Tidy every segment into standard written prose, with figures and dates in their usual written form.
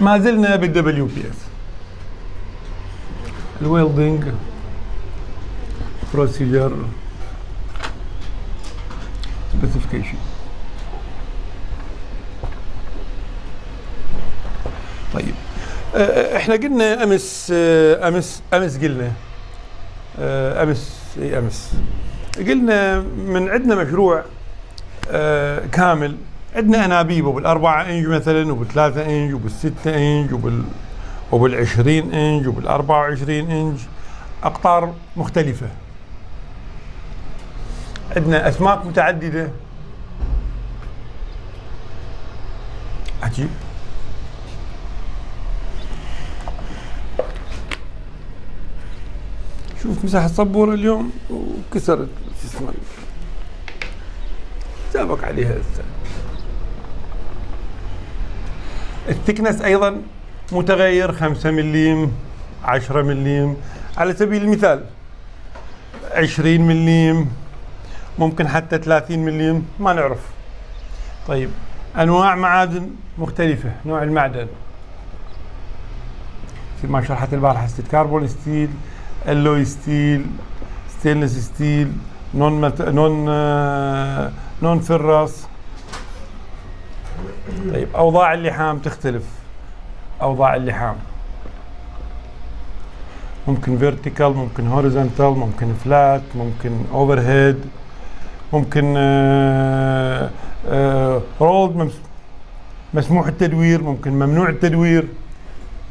ما زلنا بالدبليو بي اس، الويلدنج بروسيجر سبيسيفيكيشن. طيب احنا قلنا امس قلنا قلنا من عندنا مشروع كامل، عندنا انابيب بال4 انج مثلا وبال3 انج وبال6 انج وبال20 انج وبال24 انج، اقطار مختلفة، عندنا اسماك متعددة. عجيب. شوف مساحة السبورة اليوم وكسرت شو اسمه، سابق عليها هسه. الثكنس ايضا متغير، 5 مليم، 10 مليم، على سبيل المثال 20 مليم، ممكن حتى 30 مليم، ما نعرف. طيب انواع معادن مختلفة، نوع المعدن مثل ما شرحت البارحة، كربون ستيل، الوي ستيل، ستينلس ستيل، نون فيرس. طيب اوضاع اللحام تختلف، اوضاع اللحام ممكن فيرتيكال، ممكن هوريزونتال، ممكن فلات، ممكن اوفر هيد، ممكن رولد، مسموح التدوير، ممكن ممنوع التدوير،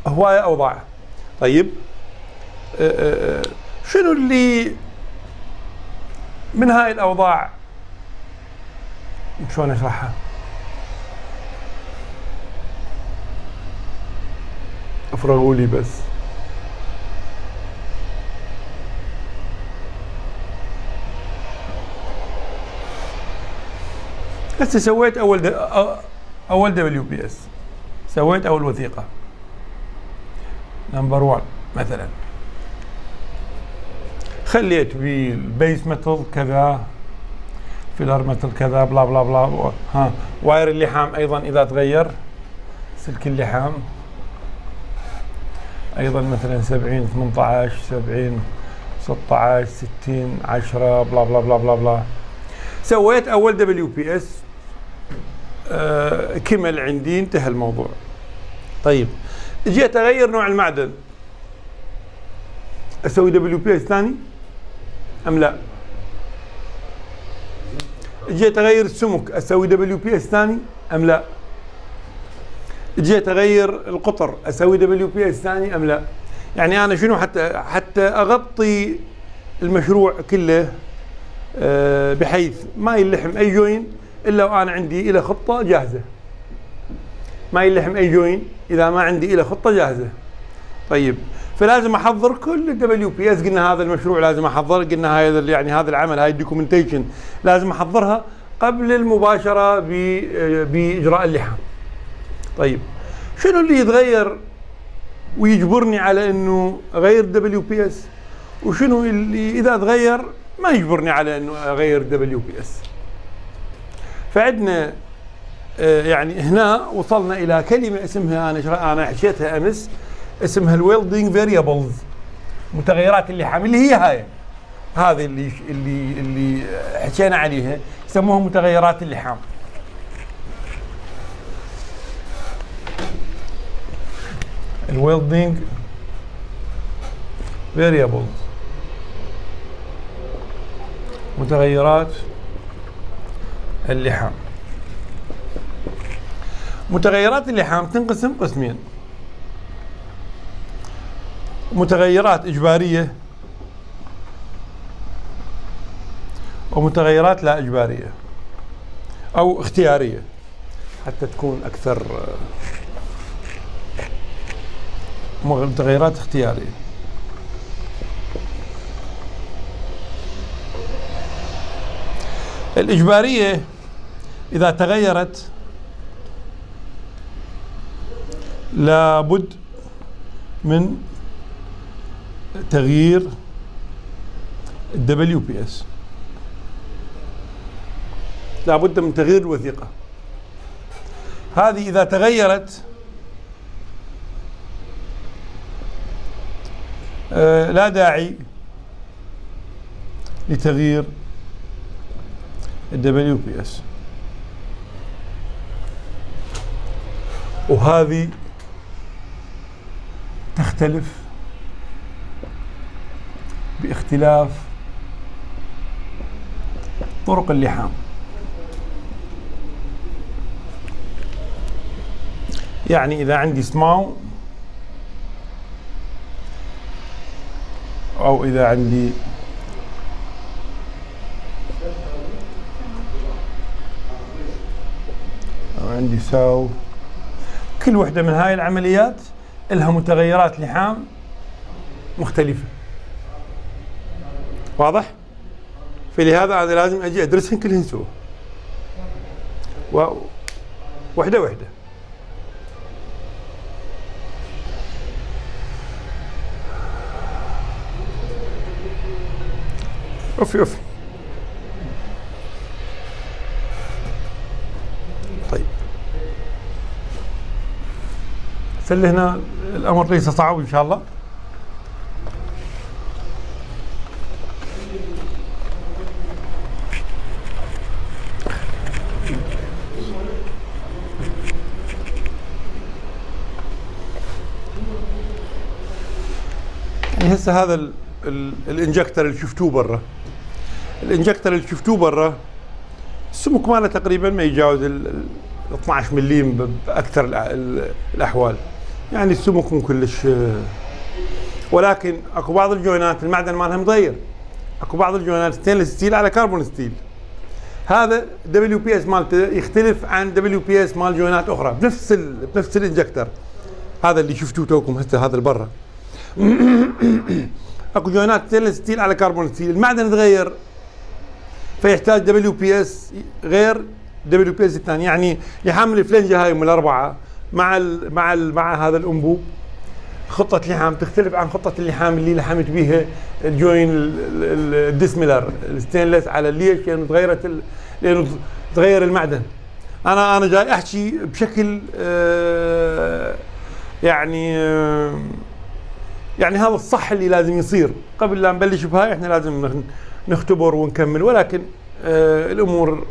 هواية اوضاع. طيب شنو اللي من هاي الاوضاع شلون اشرحها؟ افرغوا لي بس. هسه سويت اول دبليو بي اس، سويت اول وثيقة نمبر 1 مثلا، خليت بالبيس ميتال كذا، فيلر ميتال كذا، بلا بلا بلا. ها واير اللحام ايضا اذا تغير، سلك اللحام ايضا مثلا 70 18 70 16 60 10 بلا بلا بلا بلا بلا. سويت اول دبليو بي اس، كمل عندي، انتهى الموضوع. طيب جيت اغير نوع المعدن، اسوي دبليو بي اس ثاني ام لا؟ جيت اغير السمك، اسوي دبليو بي اس ثاني ام لا؟ جيت اغير القطر، اسوي دبليو بي اس ثاني ام لا؟ يعني انا شنو حتى اغطي المشروع كله بحيث ما يلحم اي جوين الا وانا عندي له خطه جاهزه، ما يلحم اي جوين اذا ما عندي له خطه جاهزه. طيب فلازم احضر كل الدبليو بي اس، قلنا هذا المشروع لازم احضر، قلنا هاي يعني هذا العمل، هاي الدوكيومنتيشن لازم احضرها قبل المباشره باجراء اللحام. طيب شنو اللي يتغير ويجبرني على انه اغير دبليو بي اس، وشنو اللي اذا تغير ما يجبرني على انه اغير دبليو بي اس؟ فعندنا يعني هنا وصلنا الى كلمه اسمها، انا حكيتها امس، اسمها الويلدنج فاريبلز، متغيرات اللحام، اللي هي هذه اللي حكينا عليها، يسموها متغيرات اللحام. الويلدنج فاريبلز، متغيرات اللحام. متغيرات اللحام تنقسم قسمين: متغيرات إجبارية ومتغيرات لا إجبارية أو اختيارية، حتى تكون أكثر، متغيرات اختيارية. الإجبارية إذا تغيرت لابد من تغيير الدبليو بي اس، لابد من تغيير الوثيقة. هذه إذا تغيرت لا داعي لتغيير ال WPS. وهذه تختلف باختلاف طرق اللحام. يعني إذا عندي سماو أو إذا عندي ساو، كل وحدة من هاي العمليات لها متغيرات لحام مختلفة. واضح؟ فلهذا أنا لازم أجي أدرسهن كلهن سوا، وحدة وحدة. أوفي. طيب هنا الأمر ليس صعب إن شاء الله. يعني هسه هذا الانجكتر اللي شفتوه برا، الانجكتر اللي شفتوه برا السمك ماله تقريبا ما يجاوز ال 12 مليم باكثر الاحوال، يعني السمك مو كلش. ولكن اكو بعض الجوينات المعدن مالها متغير، اكو بعض الجوينات ستينلس ستيل على كربون ستيل، هذا WPS مالته يختلف عن WPS مال جوينات اخرى بنفس الانجكتر هذا اللي شفتوه توكم هسه، هذا اللي برا. اكو جوينات ستينلس ستيل على كربون ستيل، المعدن يتغير فيحتاج WPS غير WPS الثاني. يعني لحام الفلنجة هاي من الأربعة مع هذا الأنبوب خطة لحام تختلف عن خطة اللحام اللي لحمت بيها الجوين الديسميلر الستينلس. على ليش؟ لأنه تغير المعدن. أنا جاي أحكي بشكل يعني هذا الصح اللي لازم يصير. قبل لا نبلش بهاي احنا لازم نختبر ونكمل، ولكن الأمور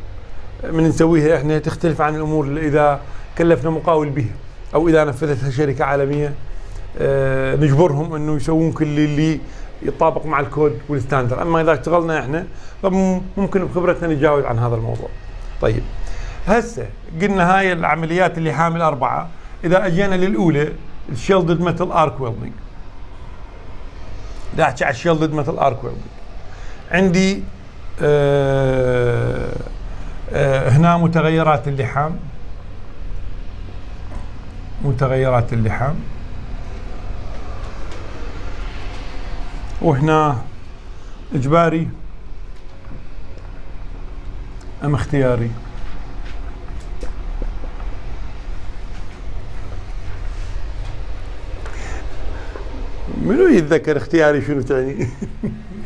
من نسويها احنا تختلف عن الأمور اللي إذا كلفنا مقاول بها أو إذا نفذتها شركة عالمية نجبرهم إنه يسوون كل اللي يطابق مع الكود والستاندر. أما إذا اشتغلنا احنا فممكن بخبرتنا نتجاوز عن هذا الموضوع. طيب هسه قلنا هاي العمليات اللي حامل أربعة. إذا أجينا للأولى الشيلدد ميتال ارك ويلدنج، دا أحكي على الشيلدد ميتال ارك ويلدنج. عندي هنا متغيرات اللحام، وهنا إجباري أم اختياري. منو يتذكر اختياري شنو تعني؟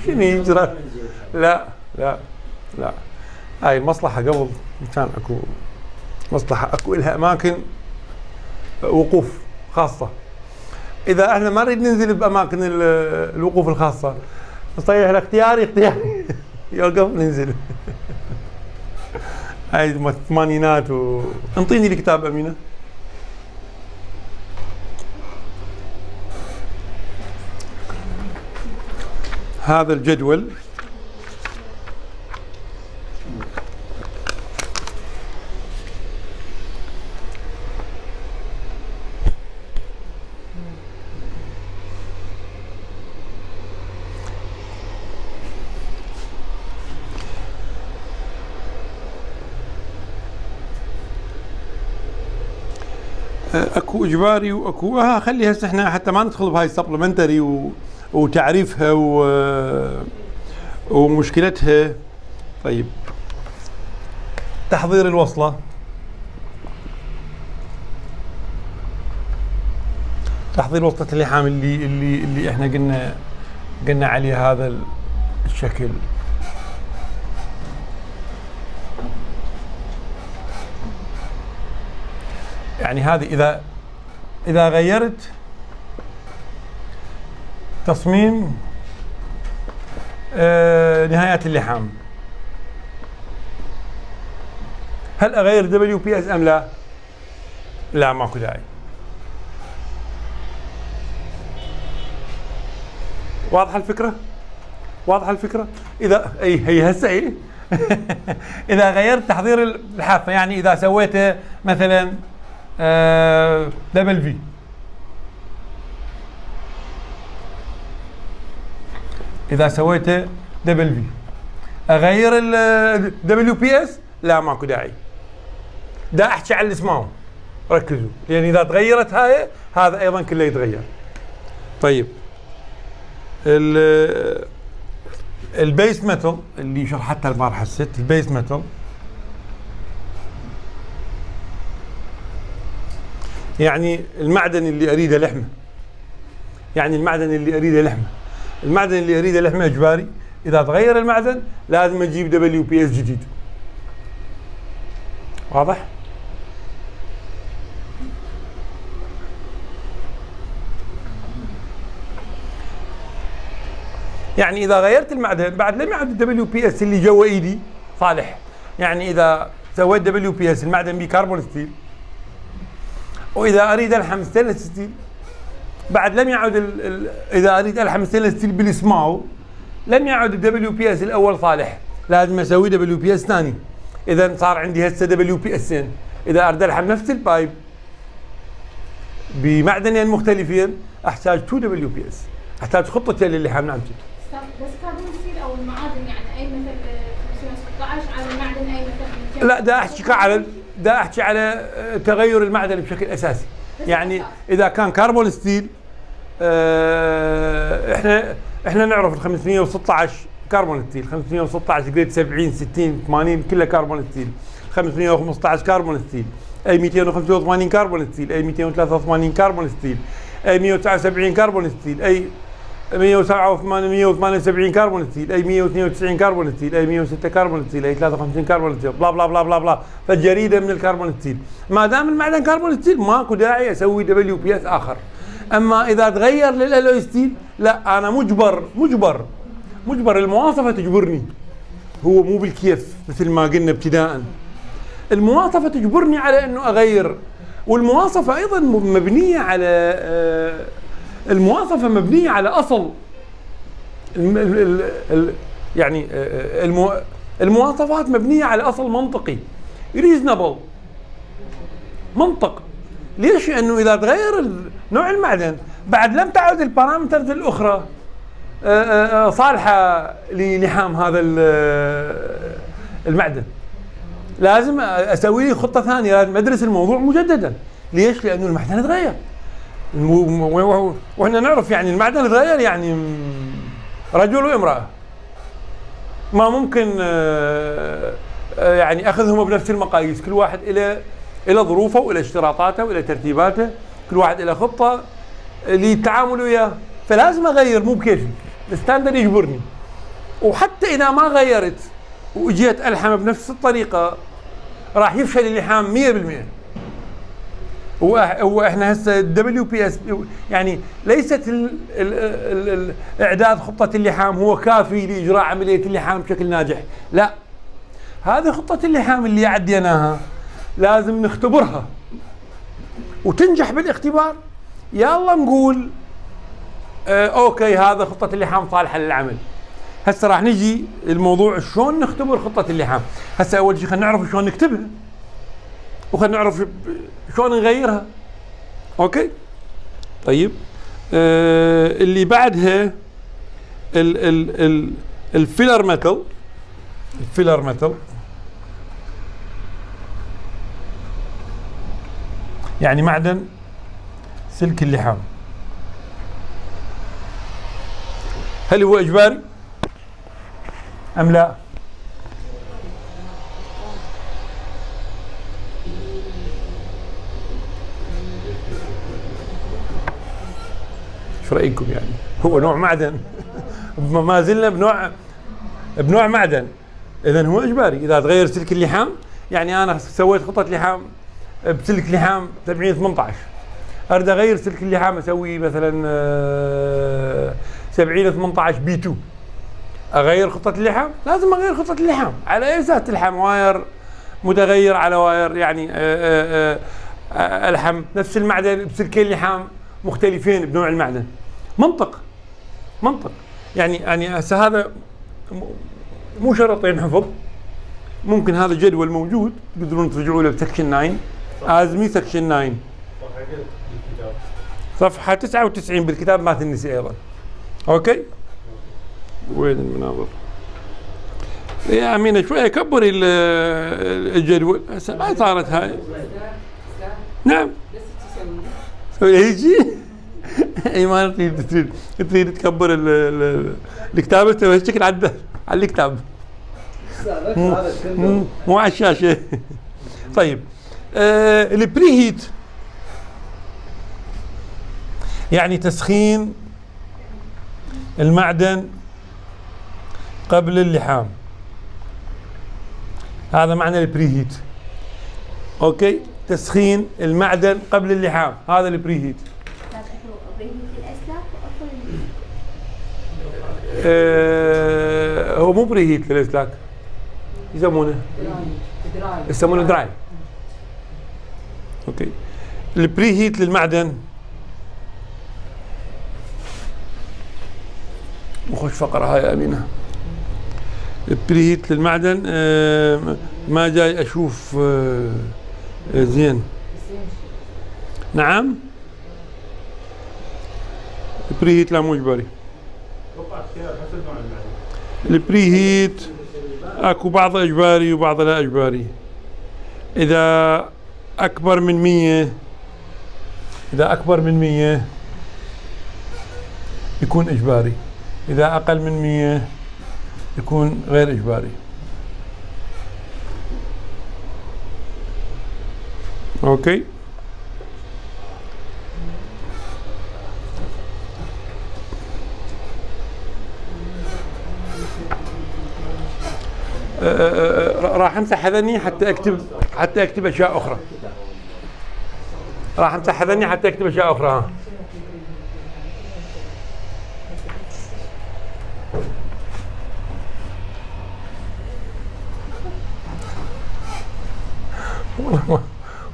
شنو يجرى؟ لا هاي المصلحة قبل كان اكو مصلحة، اكو لها اماكن وقوف خاصة. اذا احنا ما نريد ننزل باماكن الوقوف الخاصة نصيح الاختياري يوقف ننزل. هاي الثمانينات. انطيني الكتاب امينة. هذا الجدول اكو اجباري واكو خلي هسه احنا حتى ما ندخل بهاي السبلمنتري وتعريفها ومشكلتها. طيب تحضير الوصلة، تحضير وصلة اللحام اللي احنا قلنا عليه هذا الشكل. يعني هذه اذا غيرت تصميم نهايات اللحام. هل اغير WPS ام لا؟ لا، ماكو داعي. واضحه الفكره؟ واضحه الفكره؟ اذا هي هسه اذا غيرت تحضير الحافه، يعني اذا سويته مثلا دبل في، اذا سويته دبل في اغير WPS؟ لا، ماكو داعي. دا احكي على الاسماء، ركزوا، لان اذا تغيرت هاي هذا ايضا كله يتغير. طيب البيس ميتال اللي شرحتها البارحه الست، البيس ميتال يعني المعدن اللي اريده لحمه، يعني المعدن اللي اريده لحمه، المعدن اللي اريده لحمه اجباري. اذا تغير المعدن لازم اجيب WPS جديد. واضح؟ يعني اذا غيرت المعدن بعد لم يعد WPS اللي جوا ايدي صالح. يعني اذا سويت WPS المعدن بكربون ستيل، واذا اريد الحم ستينلس ستيل بعد لم يعد اذا اريد الحم ستينلس ستيل بالسماو لم يعد WPS الاول صالح، لازم اسوي WPS ثاني. اذا صار عندي هسه WPSين. اذا اريد الحم نفس البايب بمعدنين مختلفين احتاج 2 WPS، احتاج خطتين للحام. نعم بس كربون ستيل او المعادن، يعني اي مثل 516 على المعدن اي مثل. لا، دا احكي على تغير المعدن بشكل اساسي. يعني اذا كان كربون ستيل احنا نعرف ال 516 كربون ستيل، 516 جريد 70 60 80 كلها كربون ستيل، 515 كربون ستيل، اي 285 كربون ستيل، اي 283 كربون ستيل، اي 179 كربون ستيل، اي 178 كربون ستيل، اي 192 كربون ستيل، اي 106 كربون ستيل، اي 53 كربون ستيل، بلا بلا بلا بلا بلا. فالجريده من الكربون ستيل. ما دام المعدن كربون ستيل ماكو داعي اسوي WPS اخر. اما اذا تغير للالوي ستيل لا، انا مجبر المواصفه تجبرني. هو مو بالكيف مثل ما قلنا ابتداء، المواصفه تجبرني على انه اغير. والمواصفه ايضا مبنيه على المواصفه مبنيه على اصل يعني المواصفات مبنيه على اصل منطقي ريزنبل، منطق. ليش؟ لانه اذا تغير نوع المعدن بعد لم تعد البارامترز الاخرى صالحه للحام هذا المعدن. لازم اسوي لي خطه ثانيه، لازم ادرس الموضوع مجددا. ليش؟ لانه المعدن تغير. واحنا نعرف يعني المعدن تغير، يعني رجل وامراه ما ممكن يعني اخذهم بنفس المقاييس. كل واحد الى ظروفه والى اشتراطاته والى ترتيباته، كل واحد الى خطه للتعامل وياه. فلازم اغير، مو بكيفي، الستاندرد يجبرني. وحتى اذا ما غيرت واجيت الحم بنفس الطريقه راح يفشل اللحام 100%. هو احنا هسه WPS يعني ليست اعداد خطه اللحام هو كافي لاجراء عمليه اللحام بشكل ناجح. لا، هذه خطه اللحام اللي عديناها لازم نختبرها وتنجح بالاختبار. يلا نقول اوكي هذا خطه اللحام صالحه للعمل. هسه راح نجي الموضوع شلون نختبر خطه اللحام. هسه اول شيء خلينا نعرف شلون نكتبها، وخلينا نعرف شلون نغيرها. اوكي طيب اللي بعدها الفيلر ميتال. الفيلر ميتال يعني معدن سلك اللحام. هل هو اجباري ام لا؟ شو رايكم؟ يعني هو نوع معدن ما زلنا بنوع معدن، اذا هو اجباري. اذا تغير سلك اللحام، يعني انا سويت خطه لحام بسلك لحام 70 18، اريد اغير سلك اللحام اسوي مثلا 7018 بي 2، اغير خطه اللحام؟ لازم اغير خطه اللحام. على اي اساس تلحم واير متغير على واير يعني الحم نفس المعدن بسلكين لحام مختلفين بنوع المعدن؟ منطق يعني هسه هذا مو شرط ينحفظ. ممكن هذا جدول موجود تقدرون ترجعوا له بسكشن 9 ازمي سكشن 9 صفحه 99 بالكتاب ما تنسي ايضا. اوكي وين المناظر يا امينه؟ شويه كبري الجدول. هسه ما صارت هاي. نعم سوي هيجي. اي ما تريد تكبر الكتاب تسوي هالشكل على الكتاب مو على الشاشه. طيب البري هيت يعني تسخين المعدن قبل اللحام، هذا معنى البري هيت. اوكي تسخين المعدن قبل اللحام هذا البري هيت. هو مو بري هيت للاسلاك، يسمونه دراي. اوكي البري هيت للمعدن وخش فقره هاي يا امينه. البري هيت للمعدن ما جاي اشوف زين. نعم البري هيت لا مو اجباري. البري هيت اكو بعض اجباري وبعض لا اجباري. اذا اكبر من 100 يكون اجباري، اذا اقل من 100 يكون غير اجباري. اوكي راح امسح هذني حتى اكتب اشياء اخرى. راح امسح هذني حتى اكتب اشياء اخرى. ها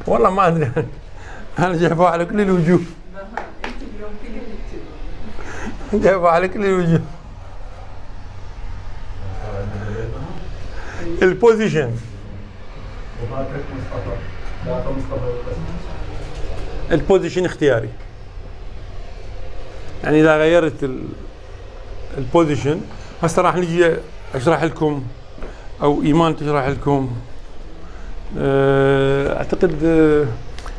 والله ما ادري. انا جايبها على كل الوجوه. جايبها على كل الوجوه. البوزيشن البوزيشن اختياري، يعني اذا غيرت البوزيشن. هسه راح نجي اشرح لكم او ايمان تشرح لكم. اعتقد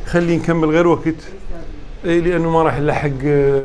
خلي نكمل غير وقت لانه ما راح نلحق